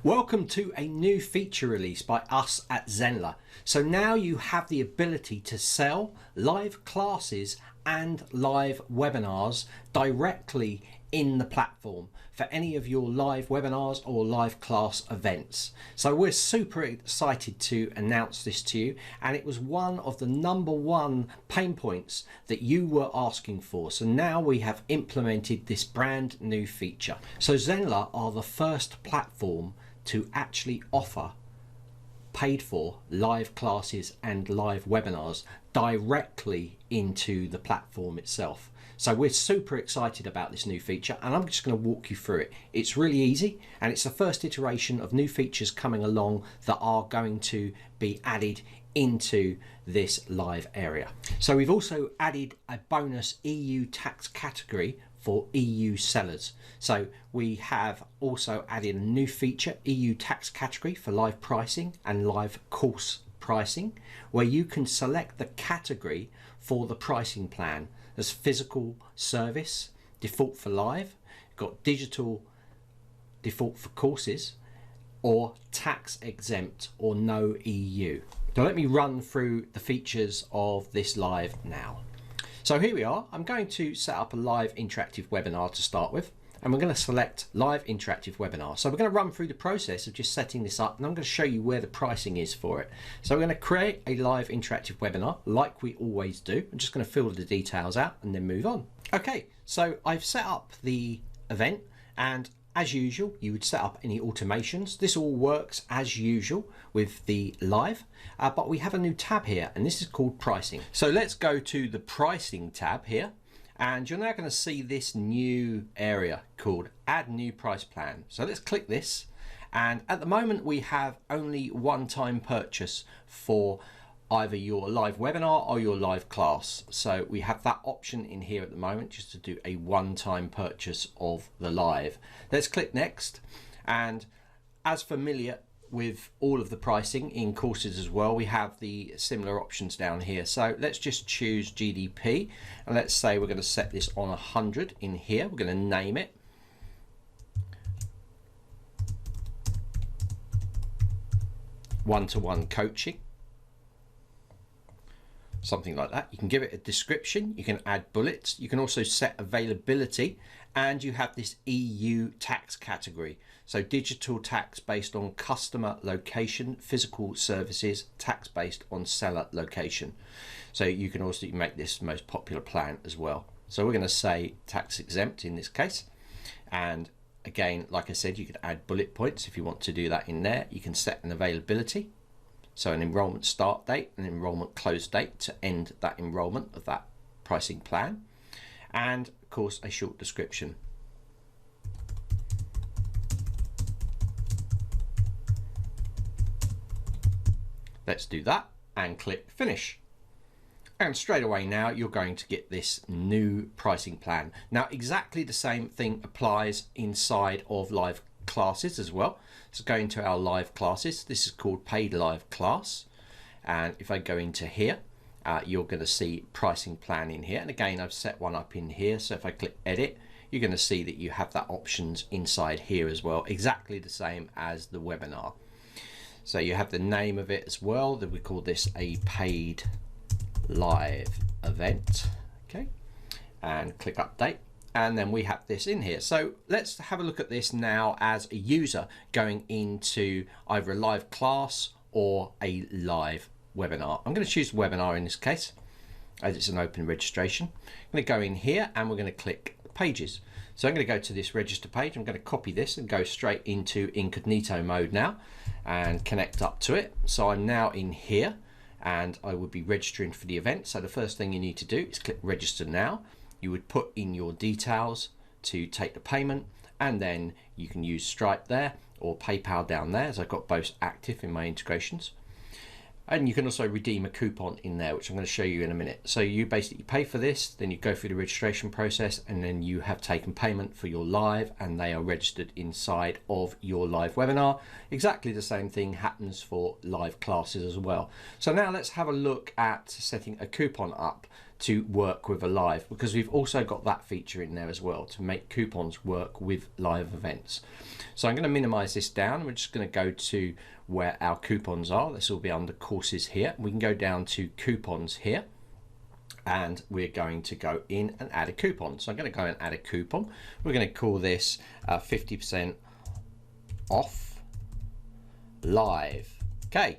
Welcome to a new feature release by us at Zenler. So now you have the ability to sell live classes and live webinars directly in the platform for any of your live webinars or live class events. So we're super excited to announce this to you, and it was one of the #1 pain points that you were asking for. So now we have implemented this brand new feature. So Zenler are the first platform to actually offer paid for live classes and live webinars directly into the platform itself. So we're super excited about this new feature, and I'm just going to walk you through it. It's really easy, and it's the first iteration of new features coming along that are going to be added into this live area. So we've also added a bonus EU tax category for EU sellers. So we have also added a new feature, EU tax category for live pricing and live course pricing, where you can select the category for the pricing plan. There's physical service, default for live, got digital default for courses, or tax exempt or no EU. So let me run through the features of this live now. So here we are. I'm going to set up a live interactive webinar to start with, and we're going to select live interactive webinar. So we're going to run through the process of just setting this up, and I'm going to show you where the pricing is for it. So we're going to create a live interactive webinar like we always do. I'm just going to fill the details out and then move on. Okay, so I've set up the event, and as usual, you would set up any automations. This all works as usual with the live, but we have a new tab here, and this is called pricing. So let's go to the pricing tab here, and you're now going to see this new area called add new price plan. So let's click this, and at the moment we have only one-time purchase for either your live webinar or your live class. So we have that option in here at the moment, just to do a one-time purchase of the live. Let's click next, and as familiar with all of the pricing in courses as well, we have the similar options down here. So let's just choose GDP, and let's say we're going to set this on 100 in here. We're going to name it one-to-one coaching, something like that. You can give it a description, you can add bullets, you can also set availability, and you have this EU tax category. So digital tax based on customer location, physical services, tax based on seller location. So you can also make this the most popular plan as well. So we're going to say tax exempt in this case. And again, like I said, you could add bullet points if you want to do that in there. You can set an availability. So an enrollment start date, an enrollment close date to end that enrollment of that pricing plan, and of course a short description. Let's do that and click finish. And straight away now you're going to get this new pricing plan. Now exactly the same thing applies inside of live classes as well. So go into our live classes. This is called paid live class, and if I go into here, you're going to see pricing plan in here, and again I've set one up in here. So if I click edit, you're going to see that you have that options inside here as well, exactly the same as the webinar. So you have the name of it as well, that we call this a paid live event. Okay, and click update. And then we have this in here. So let's have a look at this now as a user going into either a live class or a live webinar. I'm going to choose webinar in this case, as it's an open registration. I'm going to go in here and we're going to click pages. So I'm going to go to this register page. I'm going to copy this and go straight into incognito mode now and connect up to it. So I'm now in here and I would be registering for the event. So the first thing you need to do is click register now. You would put in your details to take the payment, and then you can use Stripe there or PayPal down there, as I've got both active in my integrations. And you can also redeem a coupon in there, which I'm going to show you in a minute. So you basically pay for this, then you go through the registration process, and then you have taken payment for your live, and they are registered inside of your live webinar. Exactly the same thing happens for live classes as well. So now let's have a look at setting a coupon up to work with a live, because we've also got that feature in there as well to make coupons work with live events. So I'm going to minimize this down. We're just going to go to where our coupons are. This will be under courses here. We can go down to coupons here, and we're going to go in and add a coupon. So I'm going to go and add a coupon. We're going to call this 50% off live. Okay,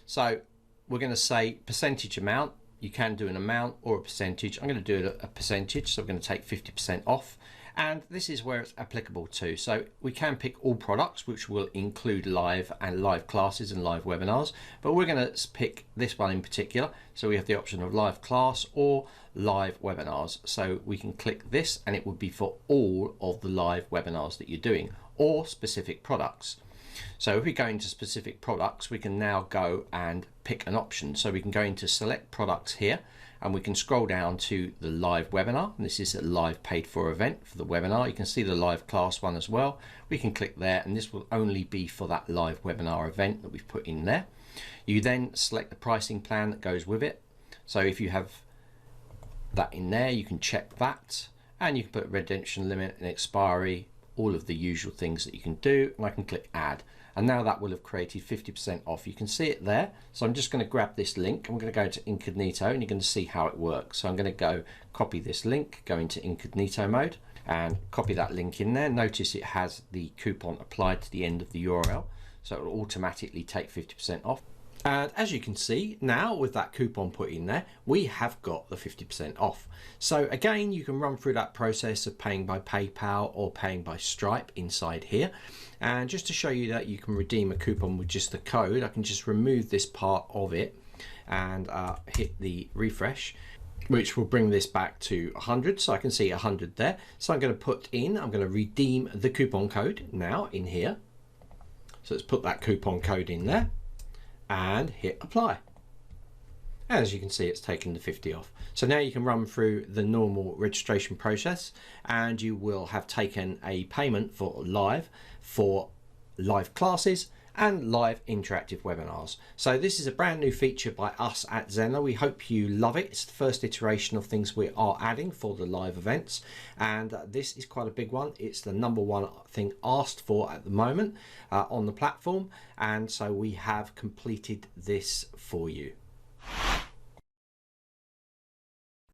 so we're going to say percentage amount. You can do an amount or a percentage. I'm going to do a percentage, so we're going to take 50% off, and this is where it's applicable to. So we can pick all products, which will include live and live classes and live webinars, but we're going to pick this one in particular. So we have the option of live class or live webinars. So we can click this and it would be for all of the live webinars that you're doing, or specific products. So if we go into specific products, we can now go and pick an option. So we can go into select products here, and we can scroll down to the live webinar. And this is a live paid for event for the webinar. You can see the live class one as well. We can click there, and this will only be for that live webinar event that we've put in there. You then select the pricing plan that goes with it. So if you have that in there, you can check that, and you can put redemption limit and expiry, all of the usual things that you can do, and I can click add, and now that will have created 50% off. You can see it there. So I'm just going to grab this link, and we're going to go to incognito, and you're going to see how it works. So I'm going to go copy this link, go into incognito mode, and copy that link in there. Notice it has the coupon applied to the end of the URL, so it will automatically take 50% off. And as you can see now, with that coupon put in there, we have got the 50% off. So again, you can run through that process of paying by PayPal or paying by Stripe inside here. And just to show you that you can redeem a coupon with just the code, I can just remove this part of it and hit the refresh, which will bring this back to 100. So I can see 100 there. So I'm going to redeem the coupon code now in here. So let's put that coupon code in there and hit apply. As you can see, it's taken the 50 off. So now you can run through the normal registration process, and you will have taken a payment for live classes and live interactive webinars. So this is a brand new feature by us at Zenler. We hope you love it. It's the first iteration of things we are adding for the live events, and this is quite a big one. It's the #1 thing asked for at the moment on the platform, and so we have completed this for you.